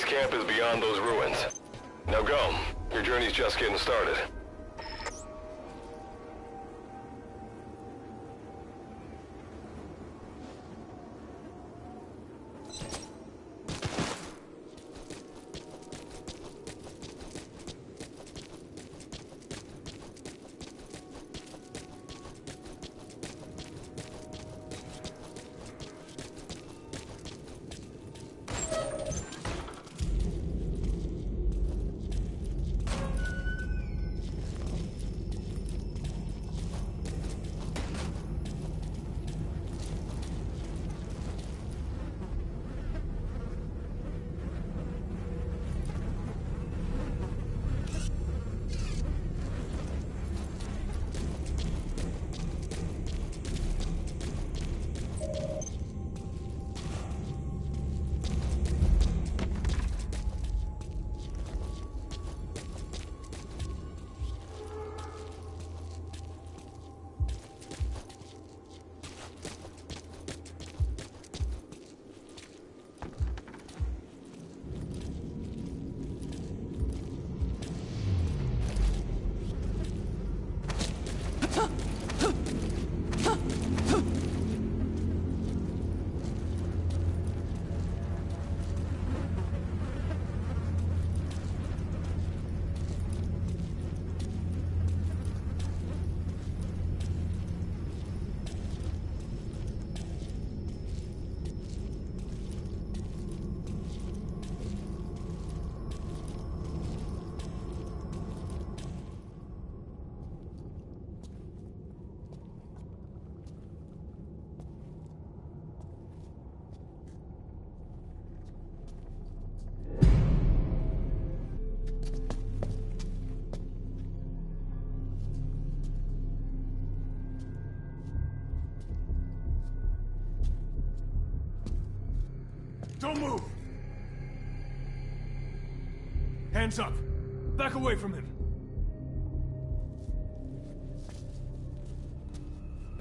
camp is beyond those ruins. Now go. Your journey's just getting started. Don't move! Hands up! Back away from him!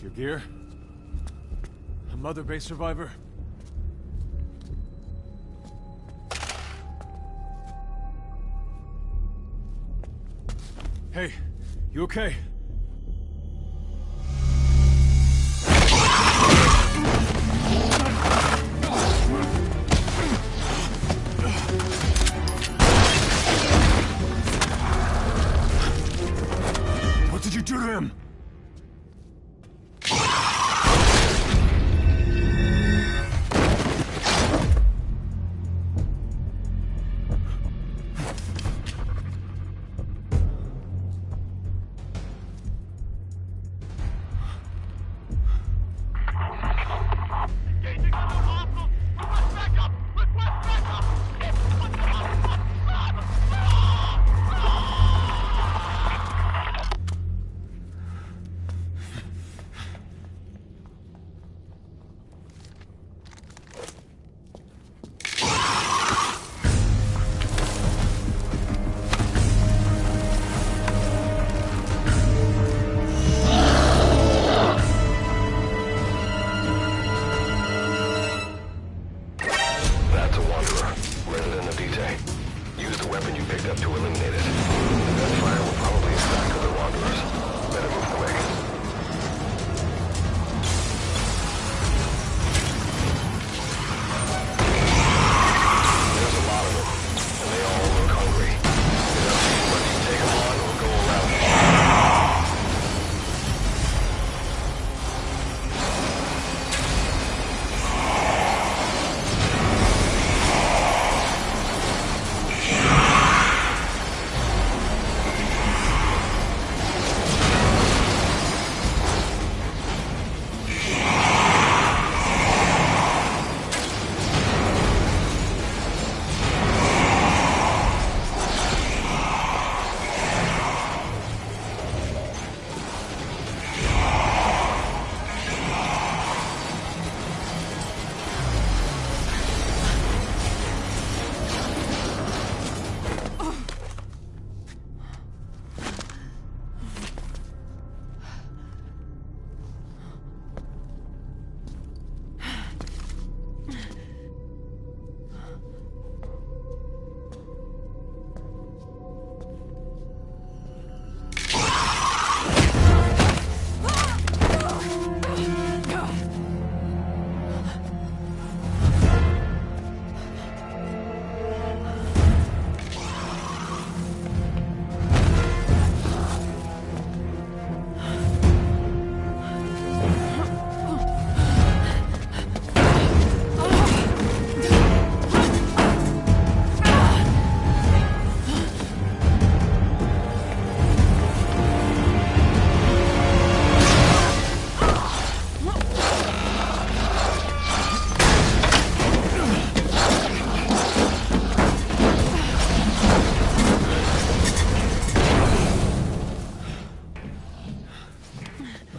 Your gear? A Mother Base survivor? Hey, you okay? What did you do to him?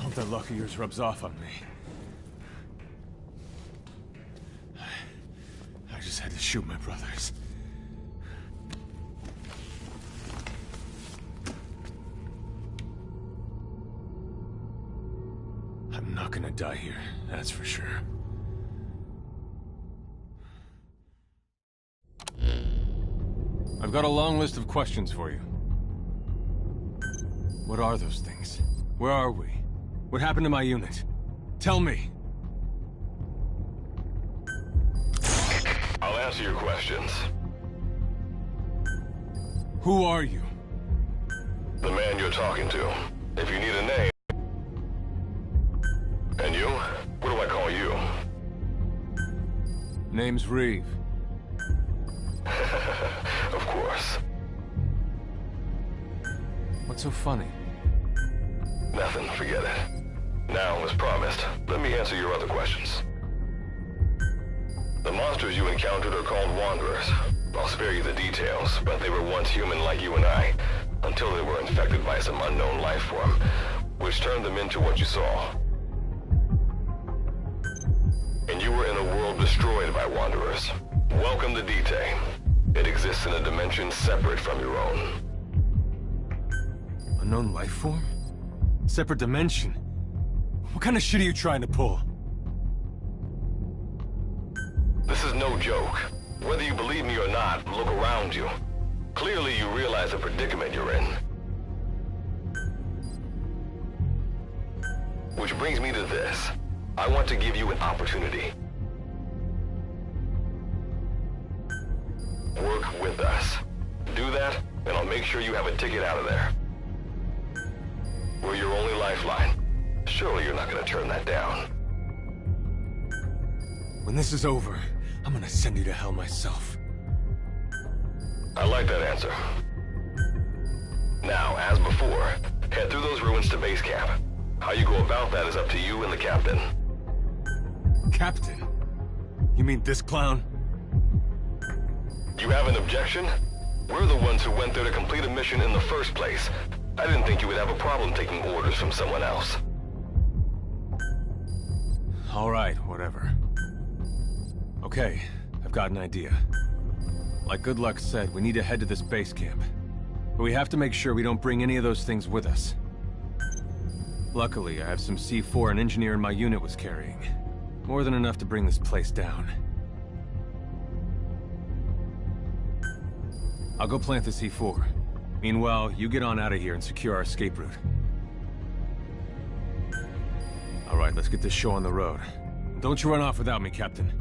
hope that luck of yours rubs off on me. I just had to shoot my brothers. I'm not gonna die here, that's for sure. I've got a long list of questions for you. What are those things? Where are we? What happened to my unit? Tell me! I'll answer your questions. Who are you? The man you're talking to. If you need a name... And you? What do I call you? Name's Reeve. Of course. What's so funny? Nothing, forget it. Now, as promised, let me answer your other questions. The monsters you encountered are called Wanderers. I'll spare you the details, but they were once human like you and I, until they were infected by some unknown life form, which turned them into what you saw. And you were in a world destroyed by Wanderers. Welcome to D-Day. It exists in a dimension separate from your own. Unknown life form? Separate dimension? What kind of shit are you trying to pull? This is no joke. Whether you believe me or not, look around you. Clearly you realize the predicament you're in. Which brings me to this. I want to give you an opportunity. Work with us. Do that, and I'll make sure you have a ticket out of there. We're your only lifeline. Surely you're not gonna turn that down. When this is over, I'm gonna send you to hell myself. I like that answer. Now, as before, head through those ruins to base camp. How you go about that is up to you and the captain. Captain? You mean this clown? You have an objection? We're the ones who went there to complete a mission in the first place. I didn't think you would have a problem taking orders from someone else. All right, whatever. Okay, I've got an idea. Like Good Luck said, we need to head to this base camp. But we have to make sure we don't bring any of those things with us. Luckily, I have some C4 an engineer in my unit was carrying. More than enough to bring this place down. I'll go plant the C4. Meanwhile, you get on out of here and secure our escape route. All right, let's get this show on the road. Don't you run off without me, Captain.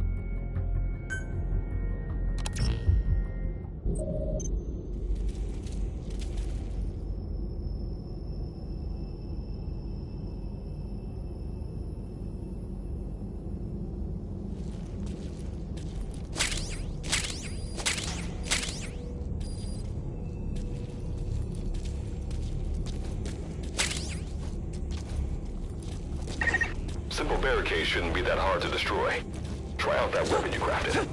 Simple barricade shouldn't be that hard to destroy. Try out that weapon you crafted.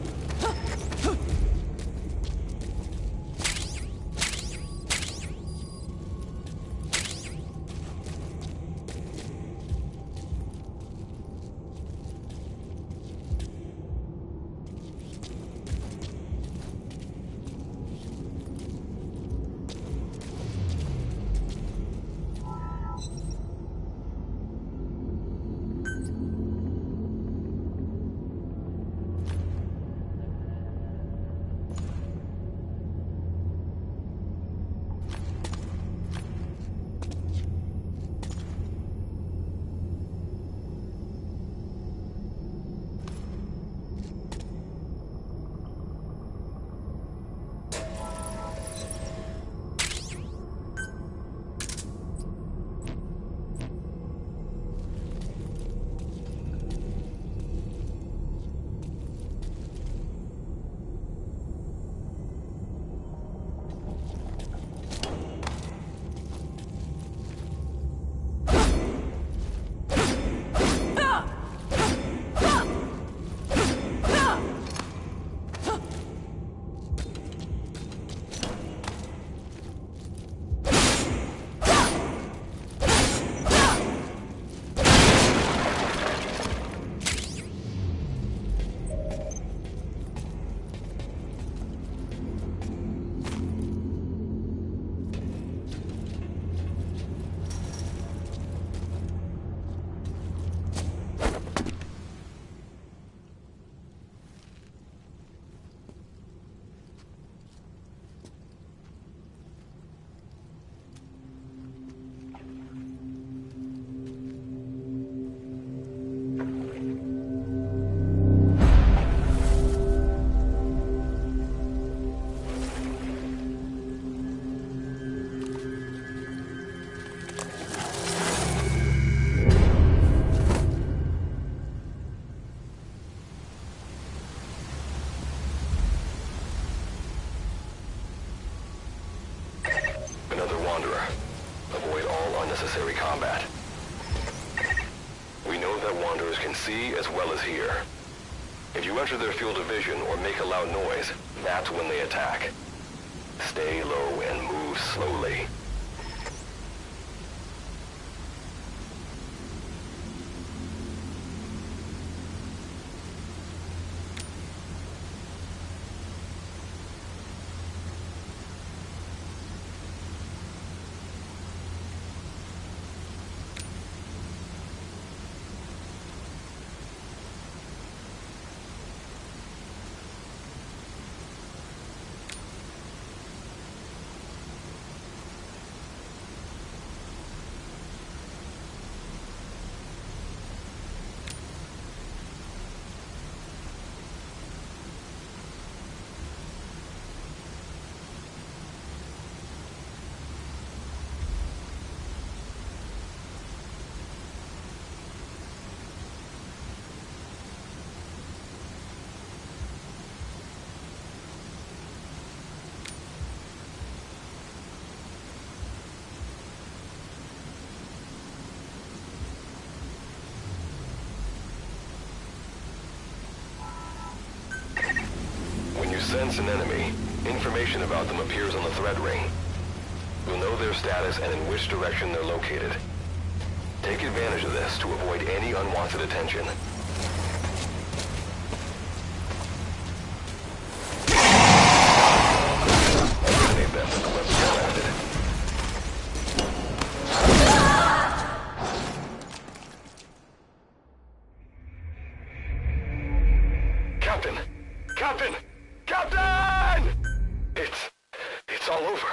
that Wanderers can see as well as hear. If you enter their field of vision or make a loud noise, that's when they attack. Stay low and move slowly. Sense an enemy, information about them appears on the thread ring. You'll know their status and in which direction they're located. Take advantage of this to avoid any unwanted attention. Eliminate them with the weapons crafted. Captain! Captain! Captain! It's all over.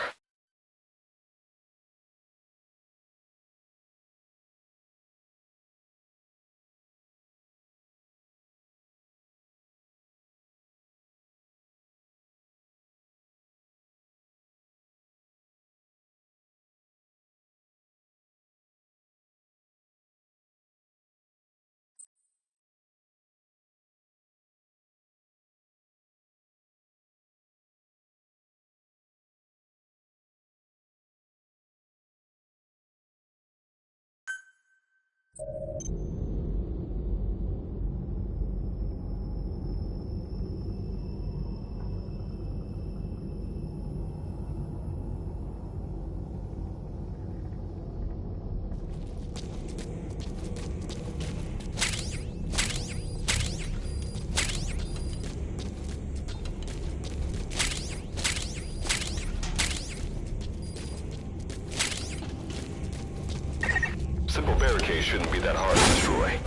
Simple barricades shouldn't be that hard to destroy.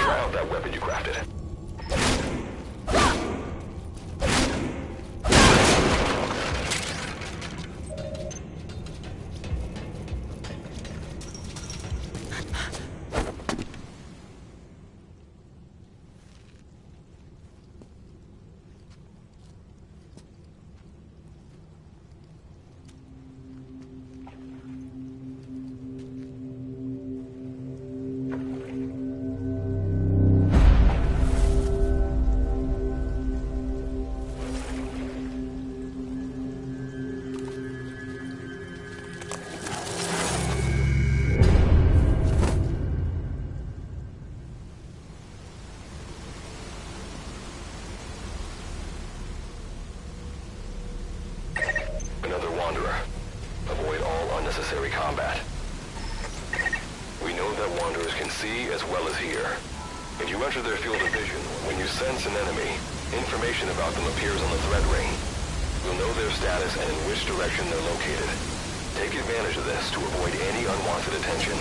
Try out that weapon you crafted. Unnecessary combat. We know that Wanderers can see as well as hear. If you enter their field of vision, when you sense an enemy, information about them appears on the thread ring. You'll know their status and in which direction they're located. Take advantage of this to avoid any unwanted attention.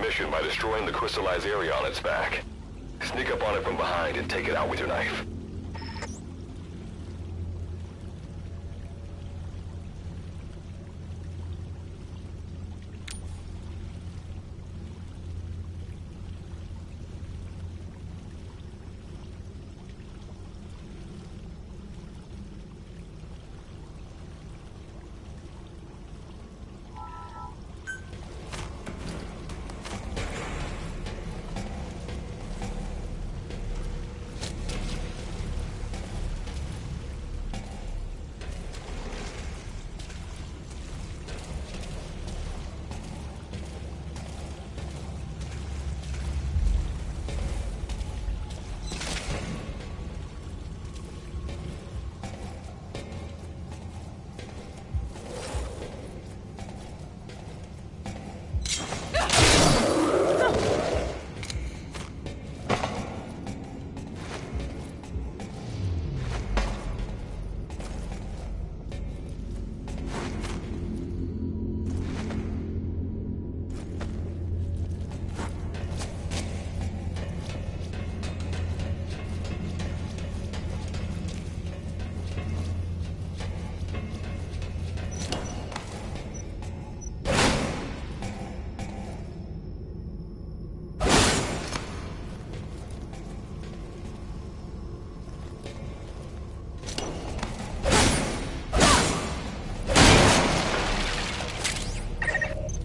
mission by destroying the crystallized area on its back. Sneak up on it from behind and take it out with your knife.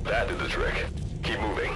That did the trick. Keep moving.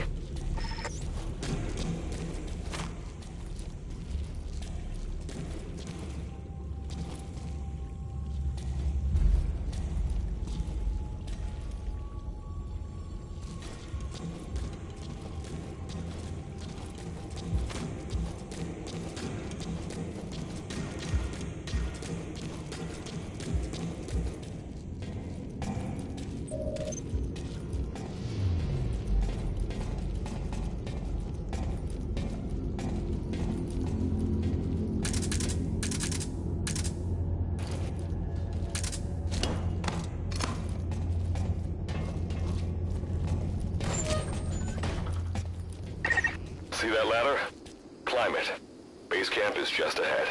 See that ladder? Climb it. Base camp is just ahead.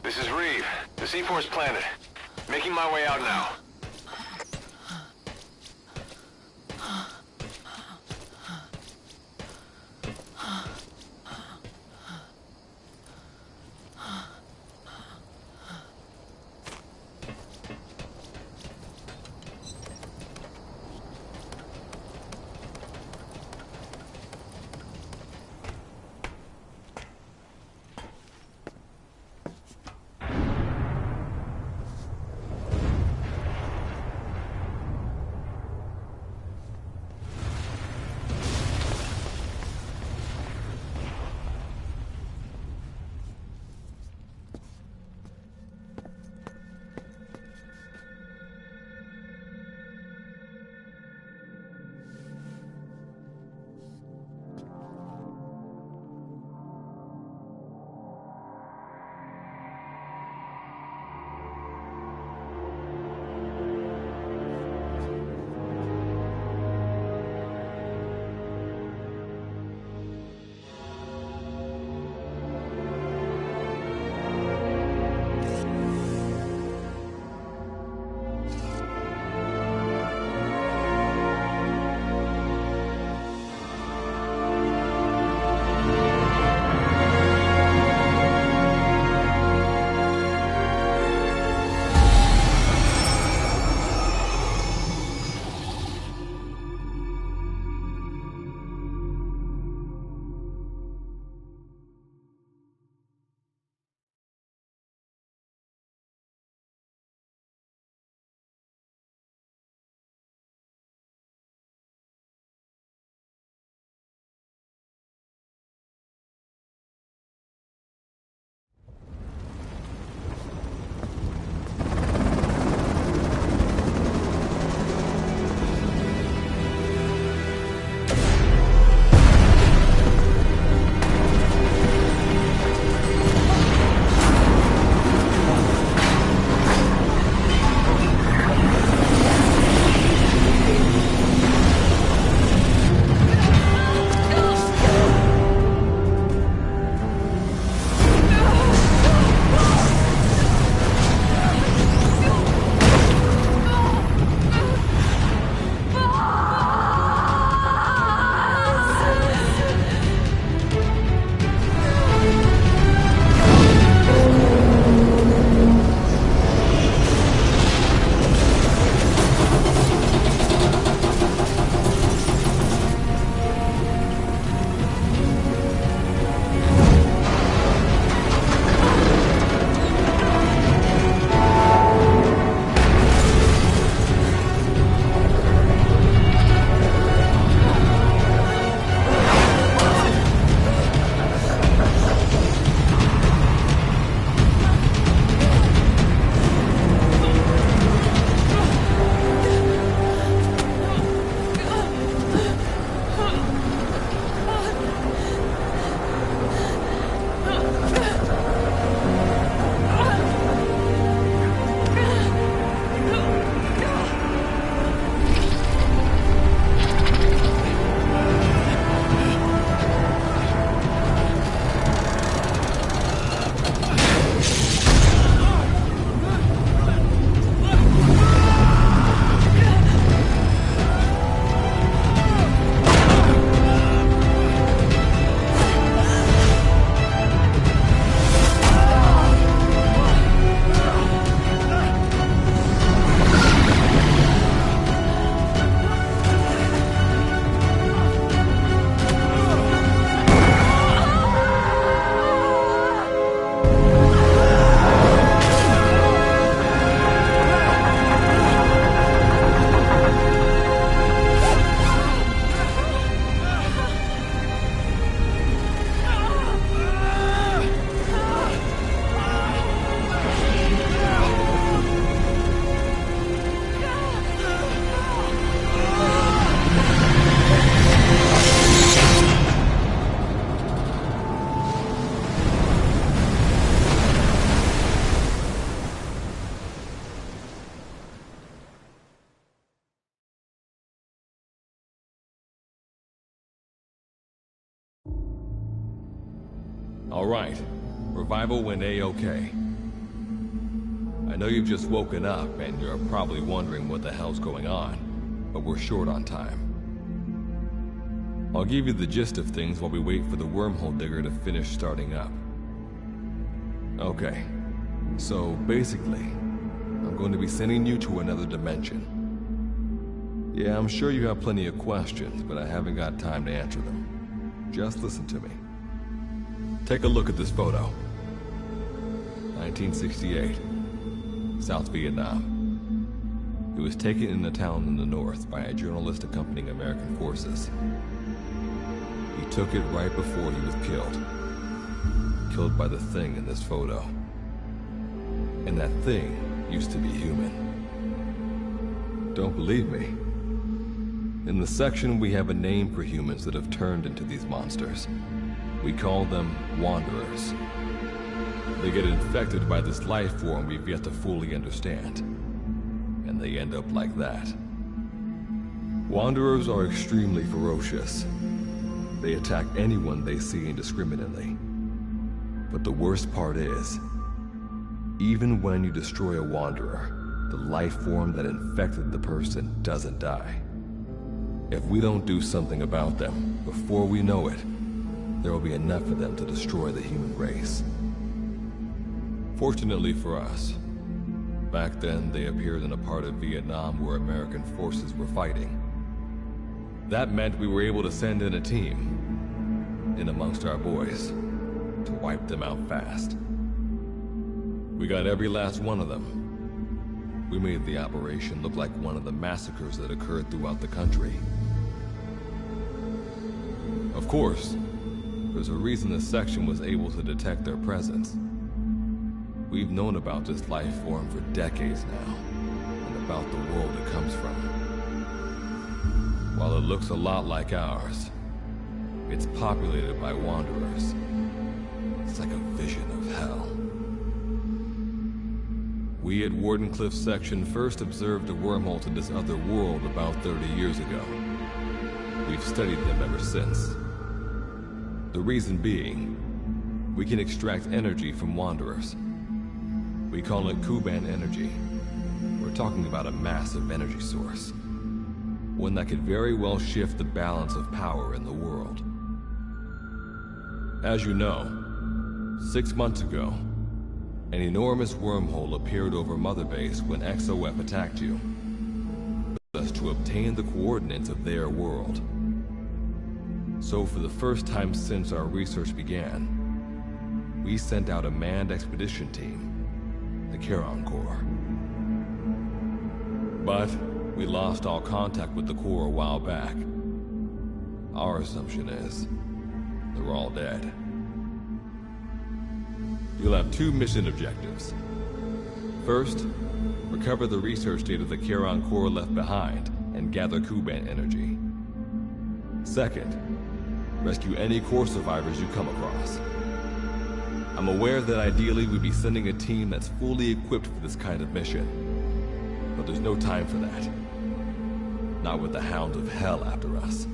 This is Reeve, the C4's planet. Making my way out now. All right. Revival went A-okay. I know you've just woken up and you're probably wondering what the hell's going on, but we're short on time. I'll give you the gist of things while we wait for the wormhole digger to finish starting up. Okay, so basically, I'm going to be sending you to another dimension. Yeah, I'm sure you have plenty of questions, but I haven't got time to answer them. Just listen to me. Take a look at this photo. 1968, South Vietnam. It was taken in a town in the north by a journalist accompanying American forces. He took it right before he was killed. Killed by the thing in this photo. And that thing used to be human. Don't believe me? In the section, we have a name for humans that have turned into these monsters. We call them Wanderers. They get infected by this life form we've yet to fully understand. And they end up like that. Wanderers are extremely ferocious. They attack anyone they see indiscriminately. But the worst part is, even when you destroy a Wanderer, the life form that infected the person doesn't die. If we don't do something about them, before we know it, there will be enough of them to destroy the human race. Fortunately for us, back then they appeared in a part of Vietnam where American forces were fighting. That meant we were able to send in a team, in amongst our boys, to wipe them out fast. We got every last one of them. We made the operation look like one of the massacres that occurred throughout the country. Of course, there's a reason this section was able to detect their presence. We've known about this life form for decades now, and about the world it comes from. While it looks a lot like ours, it's populated by Wanderers. It's like a vision of hell. We at Wardenclyffe section first observed a wormhole to this other world about 30 years ago. We've studied them ever since. The reason being, we can extract energy from Wanderers. We call it Kuban energy. We're talking about a massive energy source. One that could very well shift the balance of power in the world. As you know, 6 months ago, an enormous wormhole appeared over Mother Base when XOF attacked you. Us to obtain the coordinates of their world. So for the first time since our research began, we sent out a manned expedition team, the Charon Corps. But we lost all contact with the Corps a while back. Our assumption is, they're all dead. You'll have 2 mission objectives. First, recover the research data the Charon Corps left behind and gather Kuban energy. Second, rescue any Corps survivors you come across. I'm aware that ideally we'd be sending a team that's fully equipped for this kind of mission. But there's no time for that. Not with the Hounds of Hell after us.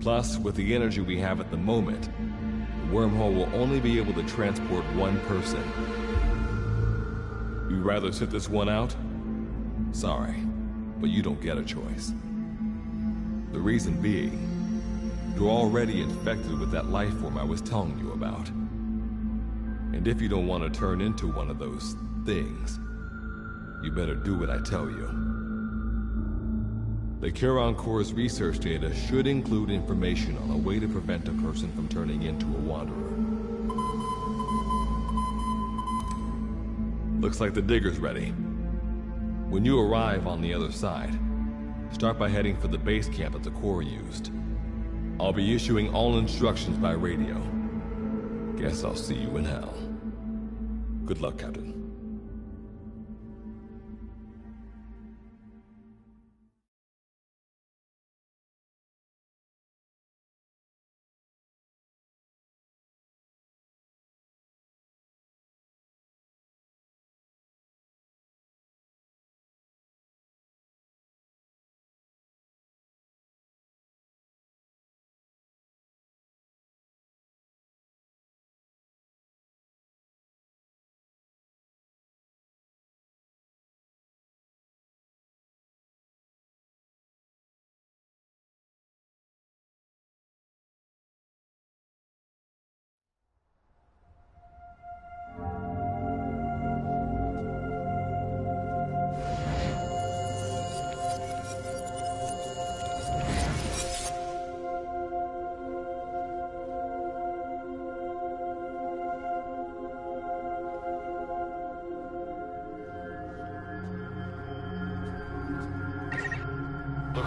Plus, with the energy we have at the moment, the wormhole will only be able to transport one person. You'd rather sit this one out? Sorry, but you don't get a choice. The reason being, you're already infected with that life form I was telling you about. And if you don't want to turn into one of those things, you better do what I tell you. The Charon Corps' research data should include information on a way to prevent a person from turning into a Wanderer. Looks like the digger's ready. When you arrive on the other side, start by heading for the base camp that the Corps used. I'll be issuing all instructions by radio. Guess I'll see you in hell. Good luck, Captain.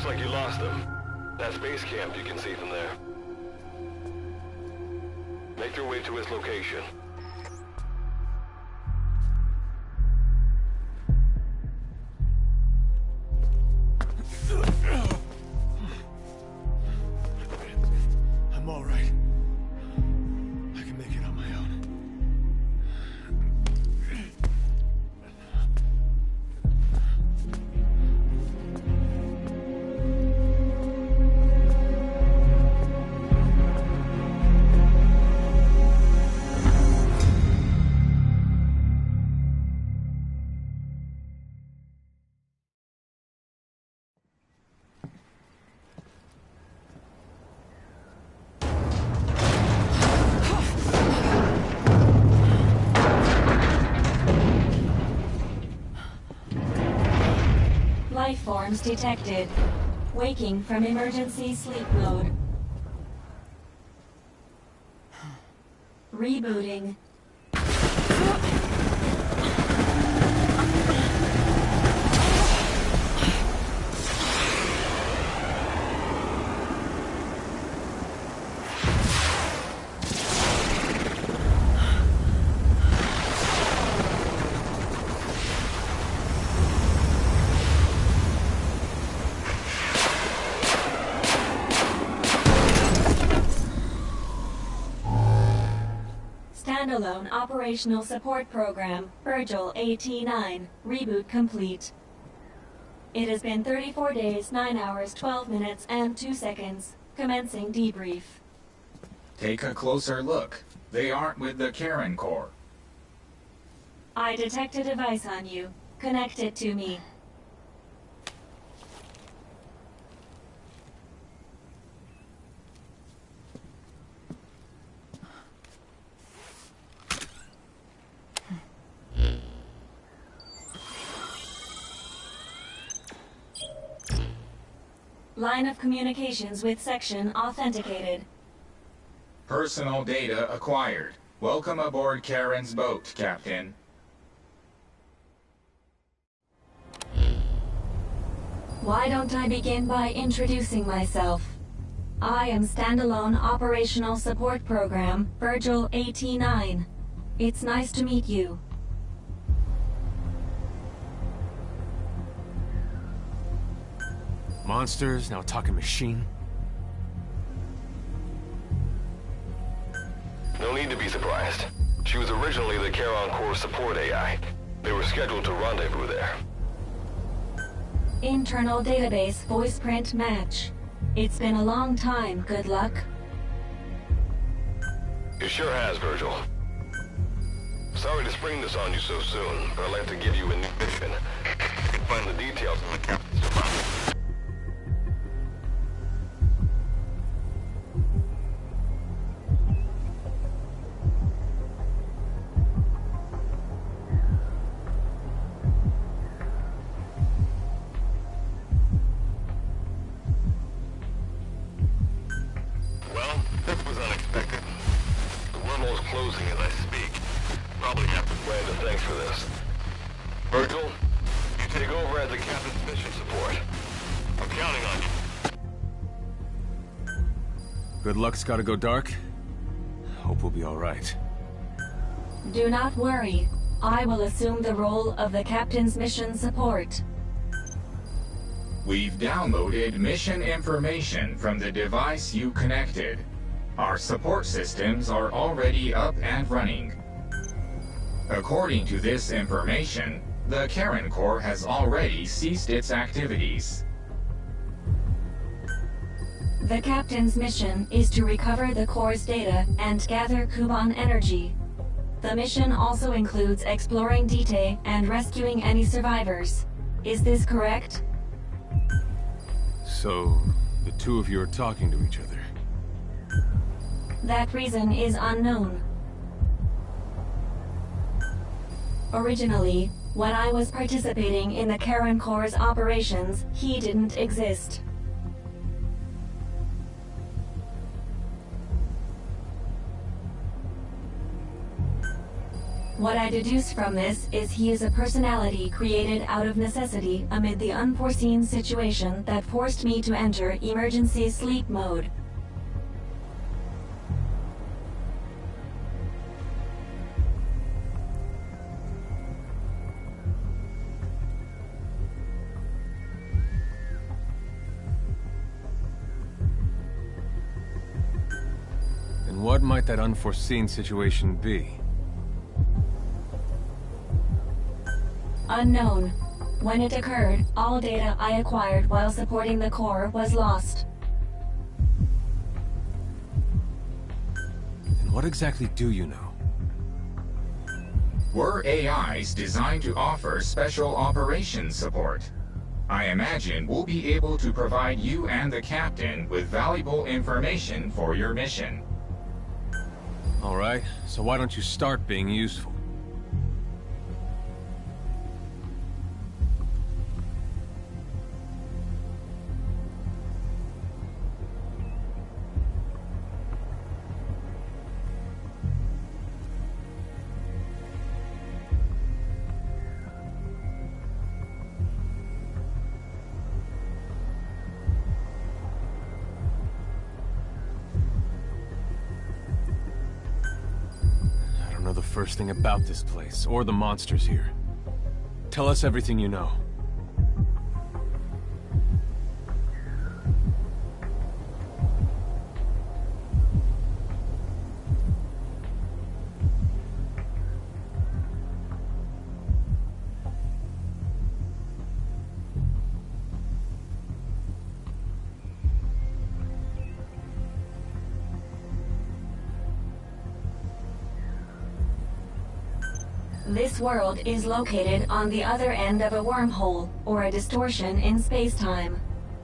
Looks like you lost them. That's base camp, you can see from there. Make your way to his location. I'm all right. I can make it on my own. Life forms detected. Waking from emergency sleep mode. Rebooting. Standalone Operational Support Program, Virgil AT-9, reboot complete. It has been 34 days, 9 hours, 12 minutes, and 2 seconds. Commencing debrief. Take a closer look. They aren't with the Karen Corps. I detect a device on you. Connect it to me. Line of communications with section authenticated. Personal data acquired. Welcome aboard Karen's boat, Captain. Why don't I begin by introducing myself? I am Standalone Operational Support Program, Virgil AT-9. It's nice to meet you. Monsters, now a talking machine. No need to be surprised. She was originally the Charon Corps support AI. They were scheduled to rendezvous there. Internal database voice print match. It's been a long time, good luck. It sure has, Virgil. Sorry to spring this on you so soon, but I'd like to give you a new mission. You can find the details in the captain's file. Virgil, you take over as the captain's mission support. I'm counting on you. Good luck's gotta go dark. Hope we'll be alright. Do not worry. I will assume the role of the captain's mission support. We've downloaded mission information from the device you connected. Our support systems are already up and running. According to this information, the Karen Corps has already ceased its activities. The captain's mission is to recover the Corps' data and gather Kuban energy. The mission also includes exploring Dite and rescuing any survivors. Is this correct? So, the two of you are talking to each other. That reason is unknown. Originally, when I was participating in the Karen Corps' operations, he didn't exist. What I deduce from this is he is a personality created out of necessity amid the unforeseen situation that forced me to enter emergency sleep mode. And what might that unforeseen situation be? Unknown. When it occurred, all data I acquired while supporting the core was lost. And what exactly do you know? We're AIs designed to offer special operations support. I imagine we'll be able to provide you and the captain with valuable information for your mission. All right, so why don't you start being useful? The first thing about this place, or the monsters here. Tell us everything you know. This world is located on the other end of a wormhole, or a distortion in space-time.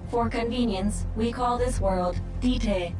For convenience, we call this world Dite.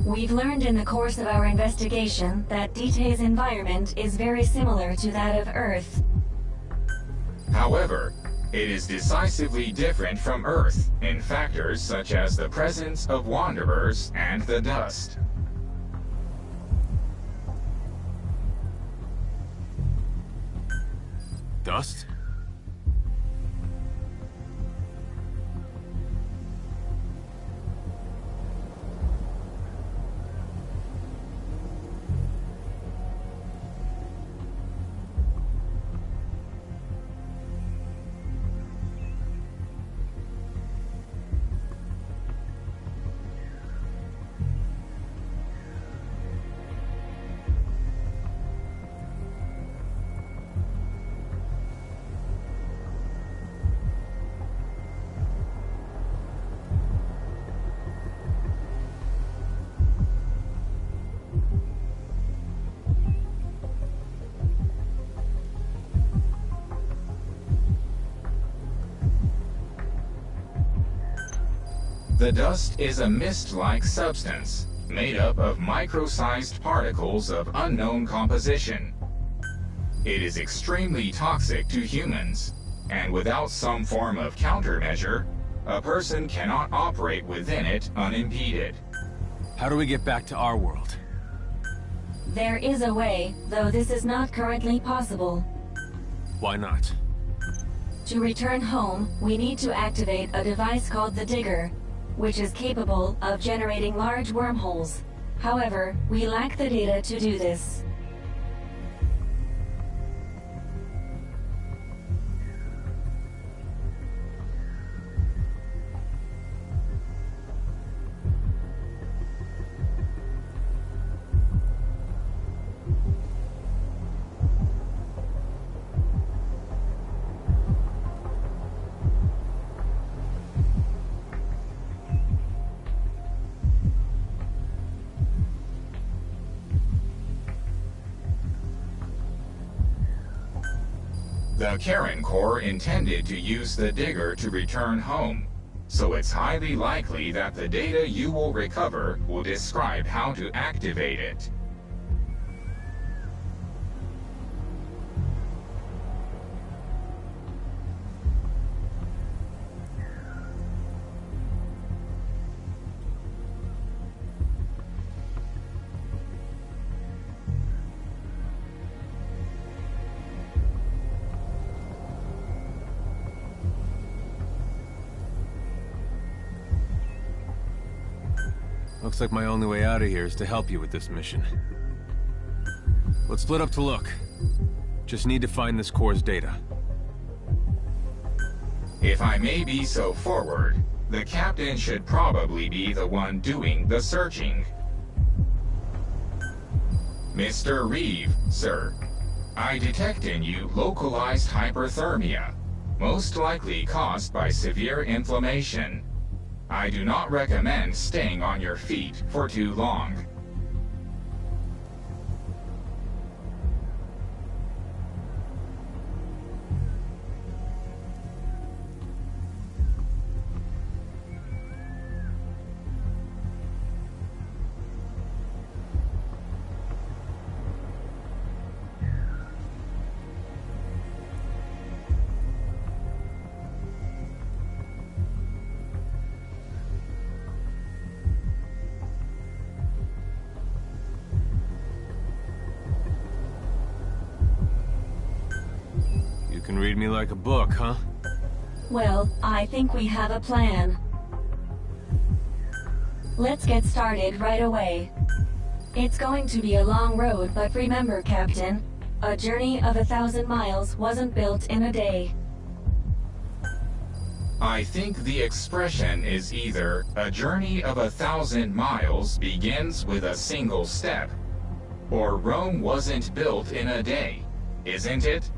We've learned in the course of our investigation that Dite's environment is very similar to that of Earth. However, it is decisively different from Earth in factors such as the presence of wanderers and the dust. Dust? The dust is a mist-like substance, made up of micro-sized particles of unknown composition. It is extremely toxic to humans, and without some form of countermeasure, A person cannot operate within it unimpeded. How do we get back to our world? There is a way, though this is not currently possible. Why not? To return home, we need to activate a device called the Digger, which is capable of generating large wormholes. However, we lack the data to do this. The Karen Corps intended to use the Digger to return home, so it's highly likely that the data you will recover will describe how to activate it. Looks like my only way out of here is to help you with this mission. Let's split up to look. Just need to find this core's data. If I may be so forward, the captain should probably be the one doing the searching. Mr. Reeve, sir, I detect in you localized hyperthermia, most likely caused by severe inflammation. I do not recommend staying on your feet for too long. You can read me like a book, huh? Well, I think we have a plan. Let's get started right away. It's going to be a long road, but remember, Captain, a journey of 1,000 miles wasn't built in a day. I think the expression is either a journey of 1,000 miles begins with a single step, or Rome wasn't built in a day, isn't it?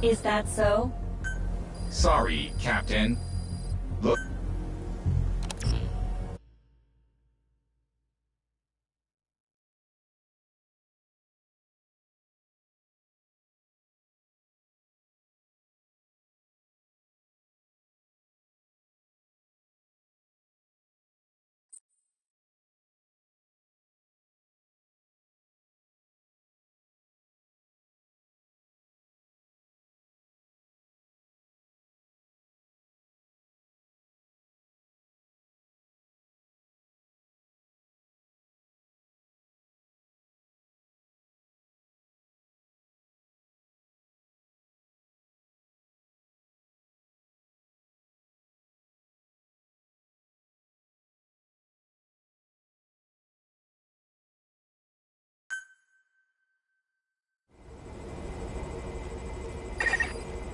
Is that so? Sorry, Captain. Look.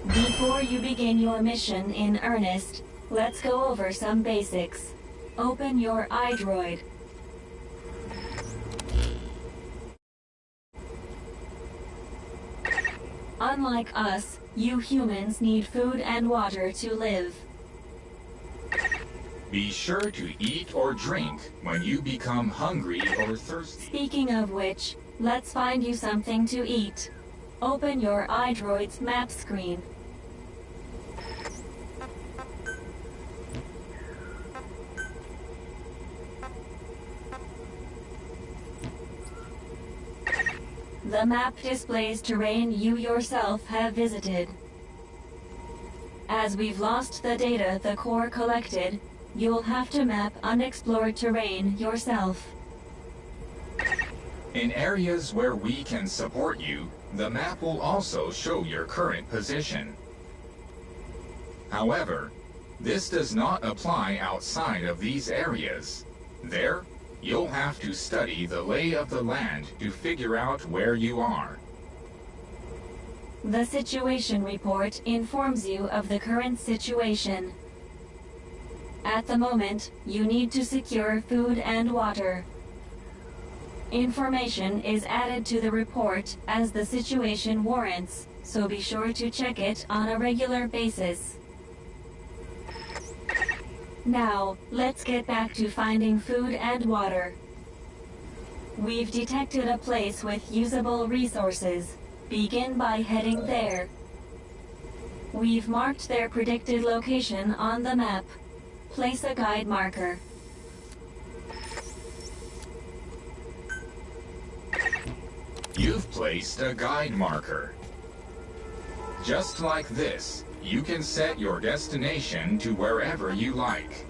Before you begin your mission in earnest, let's go over some basics. Open your iDroid. Unlike us, you humans need food and water to live. Be sure to eat or drink when you become hungry or thirsty. Speaking of which, let's find you something to eat. Open your iDroid's map screen. The map displays terrain you yourself have visited. As we've lost the data the core collected, you'll have to map unexplored terrain yourself. In areas where we can support you, the map will also show your current position. However, this does not apply outside of these areas. There, you'll have to study the lay of the land to figure out where you are. The situation report informs you of the current situation. At the moment, you need to secure food and water. Information is added to the report as the situation warrants, so be sure to check it on a regular basis. Now, let's get back to finding food and water. We've detected a place with usable resources. Begin by heading there. We've marked their predicted location on the map. Place a guide marker. You've placed a guide marker. Just like this, you can set your destination to wherever you like.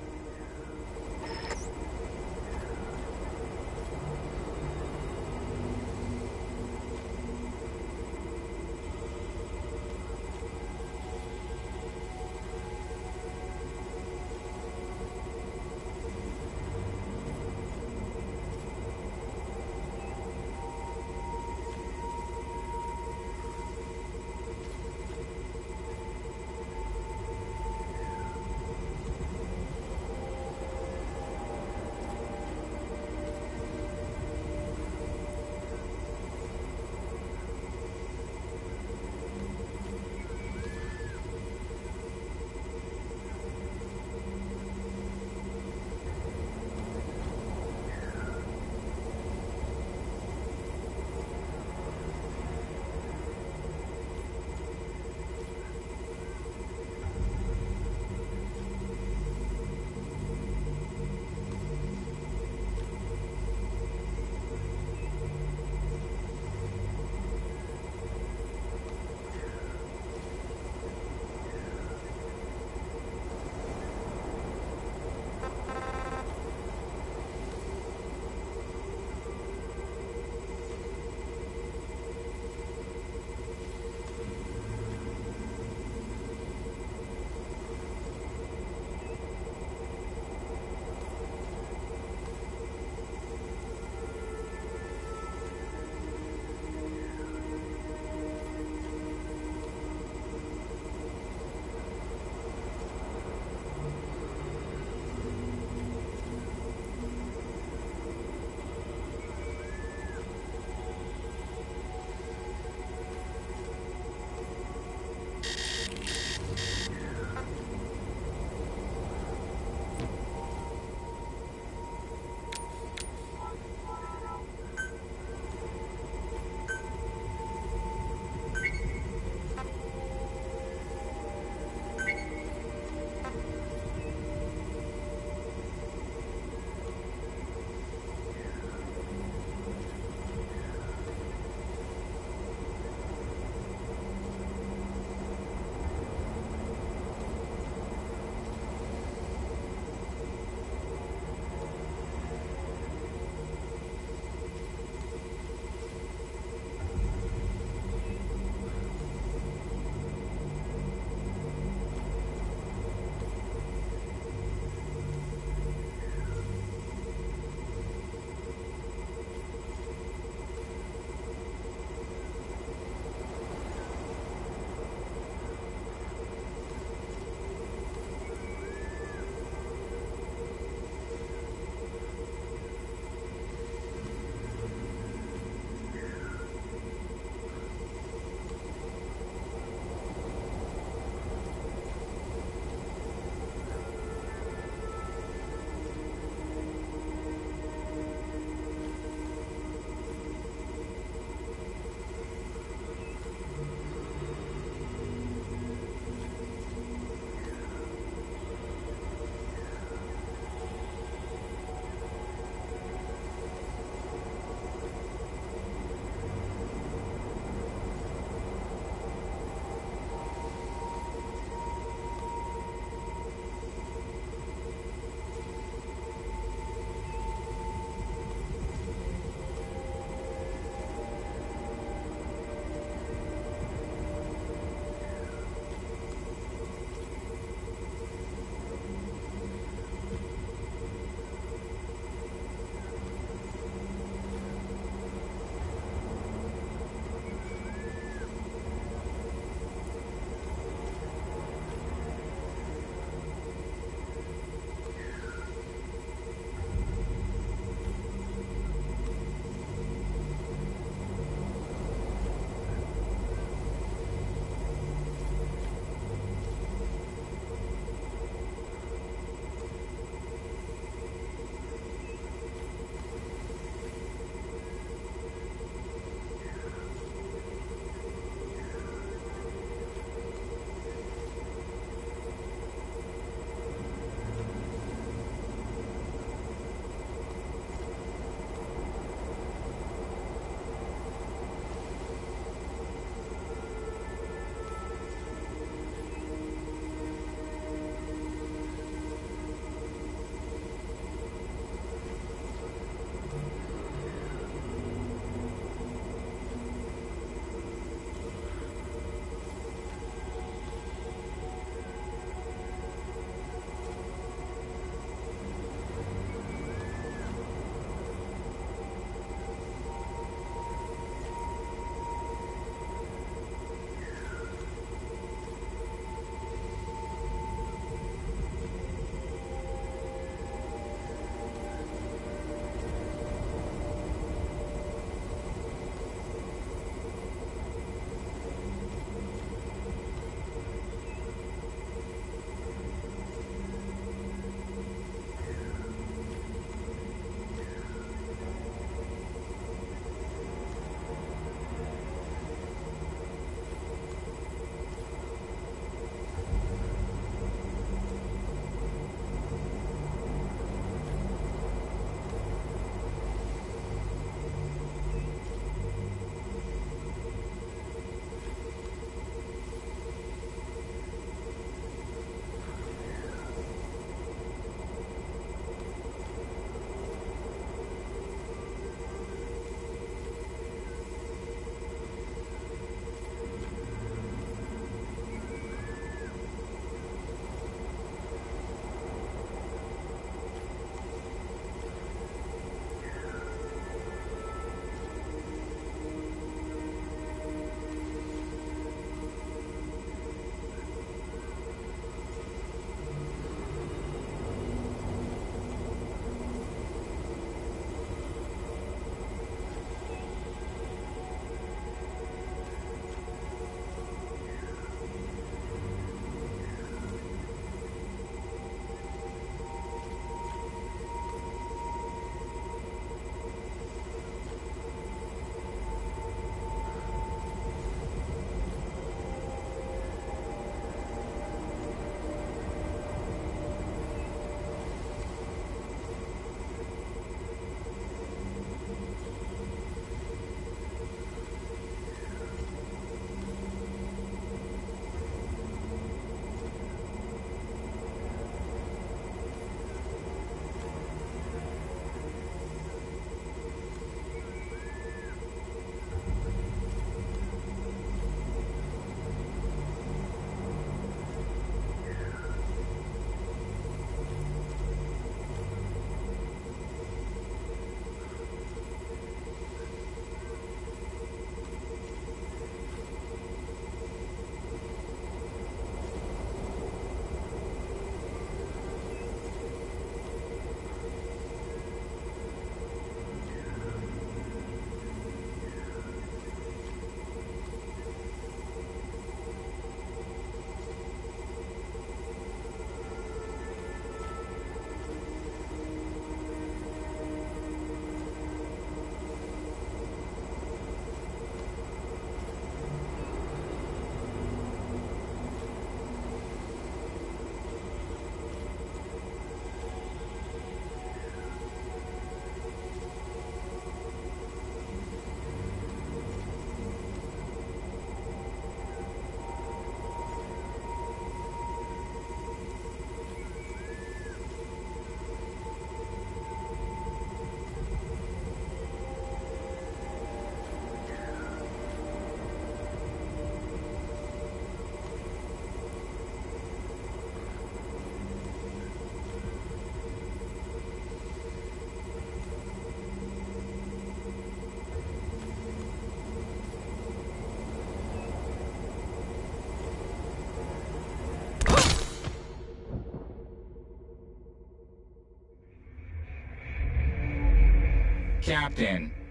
Captain,